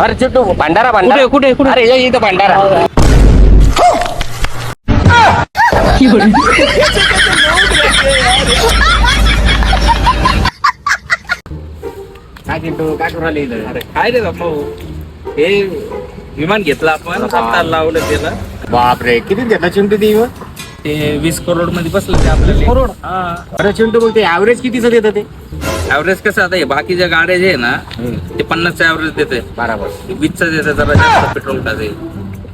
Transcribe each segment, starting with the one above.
अरे चिट्टू भंडारा कुठे कुठे कुठे अरे ये इथं भंडारा. काय चिट्टू काय करू राहिले इथं? अरे काय रे बाबा हे विमान घेतलं आपण आता लावलं त्याला. बापरे किती घेतला चिंटू ती मग? ते 20 करोड मध्ये बसलं ते आपल्याला. करोड? हा अरे चिंटू मग ते ऍव्हरेज कितीचं देतं ते? ऍव्हरेज कसं आता हे बाकीच्या गाड्या जे आहे ना ते 50चं ऍव्हरेज देते, बरोबर. 20चं देते, जरा जास्त पेट्रोल टाके.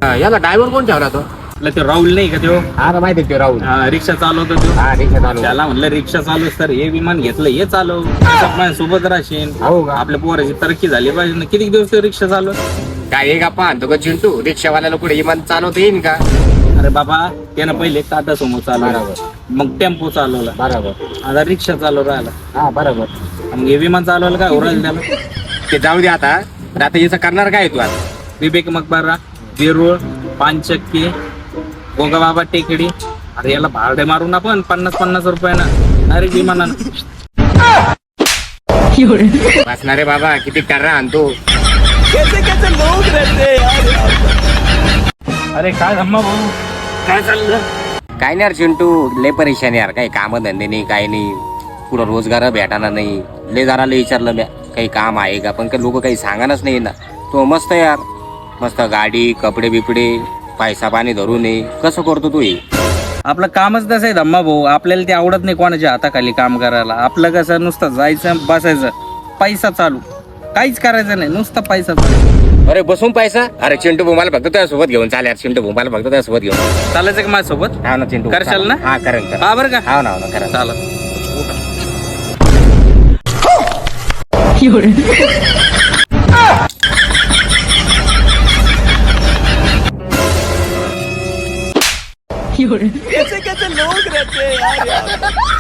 हा, याला ड्रायव्हर कोण ठेवला तो? आपला ते राहुल नाही का तो हा माहिती आहे ते राहुल. रिक्षा चालवतो तो. हा रिक्षा चालू. त्याला म्हणलं रिक्षा चालू तर हे विमान घेतलं हे चालव, माझ्या सोबत राहशील. हो का? आपल्या पोराची तरक्की झाली पाहिजे ना. किती दिवस ते रिक्षा चालव. काय एक आपण आणतो का चिंटू? रिक्षावाल्याला कुठे इमान चालवता येईन का? अरे बाबा त्यानं पहिले टाटा सोमो चालवला, बरोबर. मग टेम्पो चालवला, बरोबर. आता रिक्षा चालू राहिला, हा बरोबर. मग हे विमान चालवायला काय उरायला त्याला. ते जाऊ दे आता. तर आता याचं करणार काय तू आता? विवेक मकबरा, वेरूळ, पानचक्की, गोगाबाबा टेकडी. अरे याला भाडे मारून आपण 50-50 रुपयानं अरे विमानानं. बसणारे बाबा किती करा आणतो. अरे काय धम्मा भाऊ काय चाललं. काय नाही यार चिंटू, लय परेशान यार. काही काम धंदे नाही, काही नाही, पुढं रोजगार भेटाना नाही. लय जणाला विचारलं मी काही काम आहे का, पण काही लोक काही सांगानच नाही ना. तो मस्त यार, मस्त गाडी, कपडे बिपडे, पैसा पाणी धरून ये. कसं करतो तू हे? आपलं कामच तसं आहे धम्मा भाऊ. आपल्याला ते आवडत नाही कोणाच्या हाताखाली काम करायला. आपलं कसं नुसतं जायचं बसायचं, पैसा चालू, काहीच करायचं नाही, नुसतं पैसा चालू. अरे बसून पैसा? अरे चिंटू भाऊ मला फक्त त्यासोबत घेऊन चाल यार. चिंटू भाऊ मला फक्त त्यासोबत घेऊन चालायचं का माझ्यासोबत? हा ना चिंटू. करशाल ना? हा करेन करेन. हा बरं का. हा ना करा. चालत. कैसे कैसे लोग रहते हैं यार.